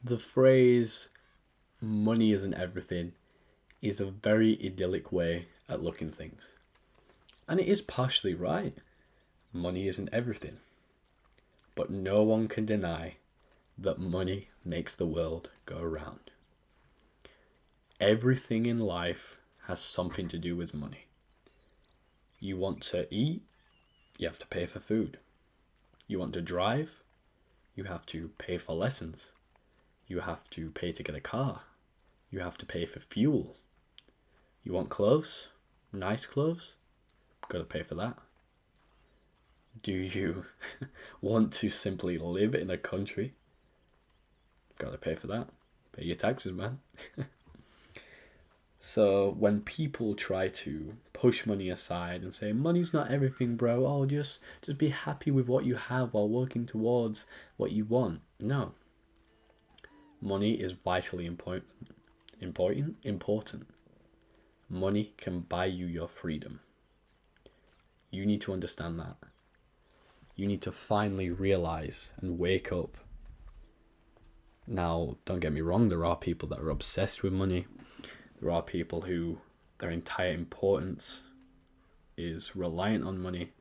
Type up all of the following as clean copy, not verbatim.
The phrase money isn't everything is a very idyllic way at looking things. And it is partially right. Money isn't everything. But no one can deny that money makes the world go round. Everything in life has something to do with money. You want to eat, you have to pay for food. You want to drive, you have to pay for lessons. You have to pay to get a car. You have to pay for fuel. You want clothes? Nice clothes? Gotta pay for that. Do you want to simply live in a country? Gotta pay for that. Pay your taxes, man. So when people try to push money aside and say money's not everything, bro, oh just be happy with what you have while working towards what you want. No. Money is vitally important. Money can buy you your freedom. You need to understand that. You need to finally realize and wake up. Now, don't get me wrong, there are people that are obsessed with money. There are people who their entire importance is reliant on money.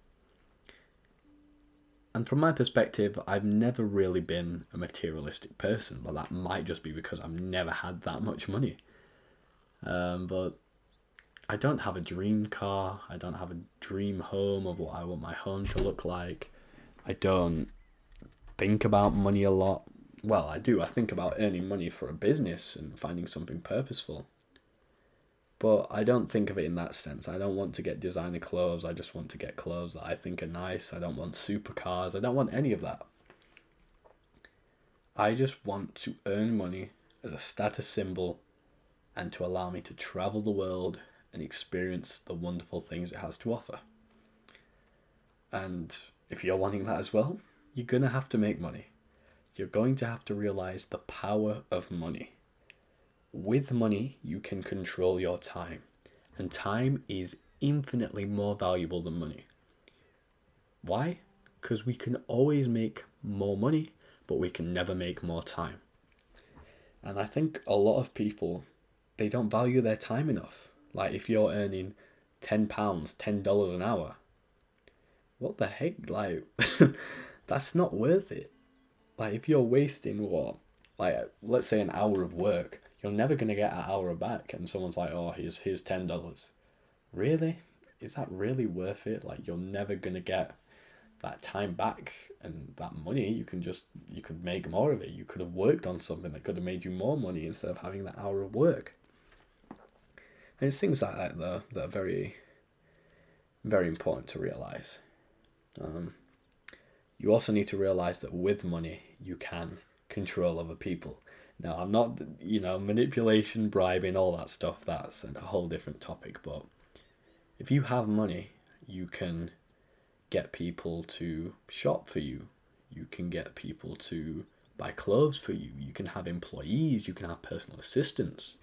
And from my perspective, I've never really been a materialistic person, but that might just be because I've never had that much money. But I don't have a dream car. I don't have a dream home of what I want my home to look like. I don't think about money a lot. Well, I do. I think about earning money for a business and finding something purposeful. But I don't think of it in that sense. I don't want to get designer clothes. I just want to get clothes that I think are nice. I don't want supercars. I don't want any of that. I just want to earn money as a status symbol and to allow me to travel the world and experience the wonderful things it has to offer. And if you're wanting that as well, you're going to have to make money. You're going to have to realize the power of money. With money, you can control your time, and time is infinitely more valuable than money. Why? Because we can always make more money, but we can never make more time. And I think a lot of people, they don't value their time enough. Like if you're earning £10, $10 an hour, what the heck? Like, that's not worth it. Like if you're wasting what? Like let's say an hour of work, you're never gonna get an hour back, and someone's like, "Oh, here's $10." Really? Is that really worth it? Like you're never gonna get that time back and that money. You could make more of it. You could have worked on something that could have made you more money instead of having that hour of work. And it's things like that though that are very, very important to realize. Um, you also need to realize that with money you can control other people. Now, I'm not, manipulation, bribing, all that stuff, that's a whole different topic. But if you have money, you can get people to shop for you. You can get people to buy clothes for you. You can have employees. You can have personal assistants.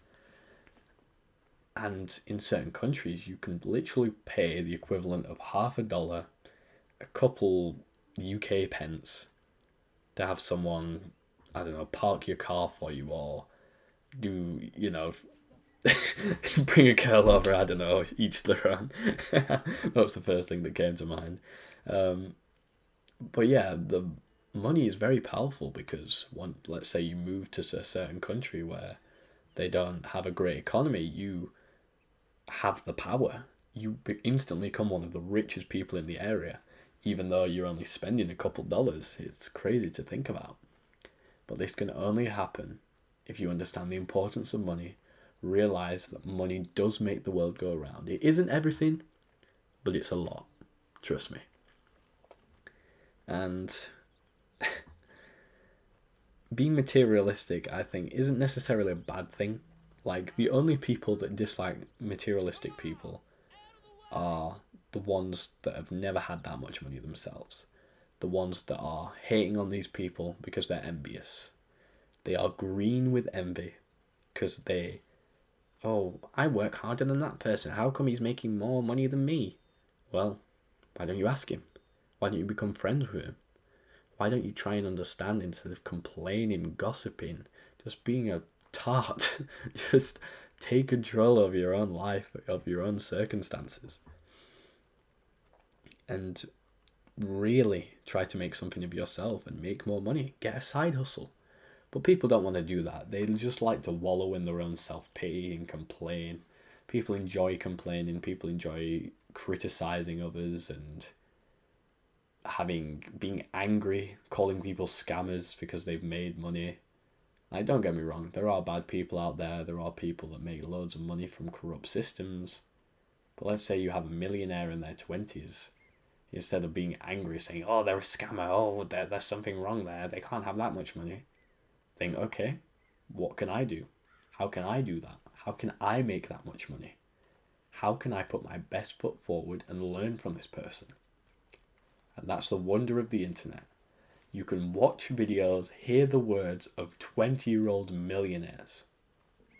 And in certain countries, you can literally pay the equivalent of $0.50, a couple UK pence, to have someone, I don't know, park your car for you or do, bring a girl over, I don't know, each their own. That's the first thing that came to mind. Um, but yeah, the money is very powerful because let's say you move to a certain country where they don't have a great economy, you have the power. You instantly become one of the richest people in the area, even though you're only spending a couple dollars. It's crazy to think about. But this can only happen if you understand the importance of money, realize that money does make the world go around. It isn't everything, but it's a lot. Trust me. And being materialistic, I think, isn't necessarily a bad thing. Like, the only people that dislike materialistic people are the ones that have never had that much money themselves. The ones that are hating on these people because they're envious. They are green with envy because I work harder than that person. How come he's making more money than me? Well, why don't you ask him? Why don't you become friends with him? Why don't you try and understand instead of complaining, gossiping, just being a tart. Just take control of your own life, of your own circumstances, and really try to make something of yourself and make more money. Get a side hustle. But people don't want to do that. They just like to wallow in their own self-pity and complain. People enjoy complaining. People enjoy criticizing others and being angry, calling people scammers because they've made money. Like, don't get me wrong, there are bad people out there. There are people that make loads of money from corrupt systems. But let's say you have a millionaire in their 20s. Instead of being angry, saying, oh, they're a scammer, oh, there's something wrong there, they can't have that much money. Think, okay, what can I do? How can I do that? How can I make that much money? How can I put my best foot forward and learn from this person? And that's the wonder of the internet. You can watch videos, hear the words of 20-year-old millionaires,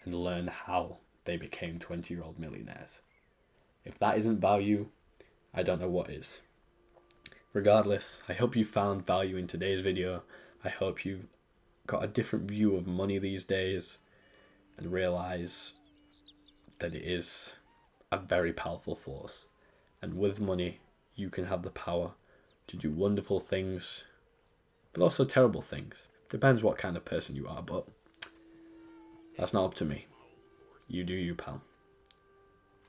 and learn how they became 20-year-old millionaires. If that isn't value, I don't know what is. Regardless, I hope you found value in today's video. I hope you've got a different view of money these days and realize that it is a very powerful force. And with money, you can have the power to do wonderful things, but also terrible things. Depends what kind of person you are, but that's not up to me. You do you, pal.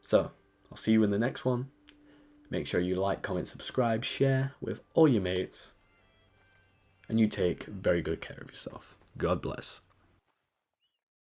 So, I'll see you in the next one. Make sure you like, comment, subscribe, share with all your mates, and you take very good care of yourself. God bless.